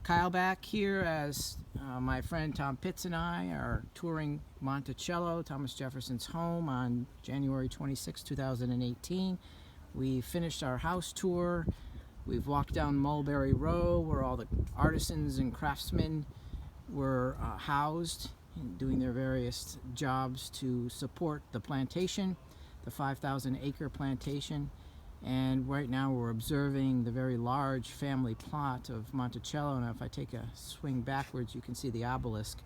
Kyle back here as my friend Tom Pitz and I are touring Monticello, Thomas Jefferson's home, on January 26, 2018. We finished our house tour. We've walked down Mulberry Row where all the artisans and craftsmen were housed and doing their various jobs to support the plantation, the 5,000-acre plantation. And right now we're observing the very large family plot of Monticello. Now if I take a swing backwards, you can see the obelisk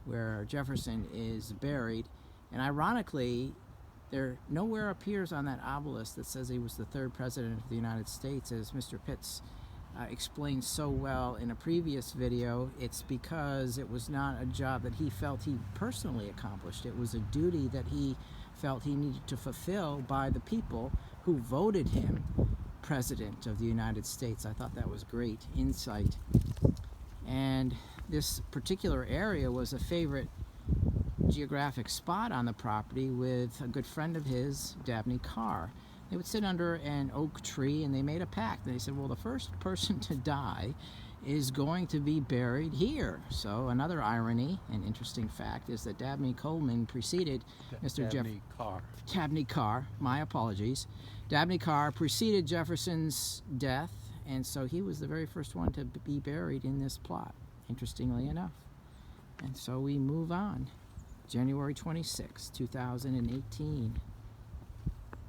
where Jefferson is buried. And ironically, there nowhere appears on that obelisk that says he was the third president of the United States. As Mr. Pitts explained so well in a previous video, it's because it was not a job that he felt he personally accomplished. It was a duty that he felt he needed to fulfill by the people who voted him President of the United States. I thought that was great insight. And this particular area was a favorite geographic spot on the property with a good friend of his, Dabney Carr. They would sit under an oak tree and they made a pact. They said, well, the first person to die is going to be buried here. So another irony and interesting fact is that Dabney Coleman preceded Mr. Dabney Carr, my apologies. Dabney Carr preceded Jefferson's death, and so he was the very first one to be buried in this plot, interestingly enough. And so we move on. January 26, 2018.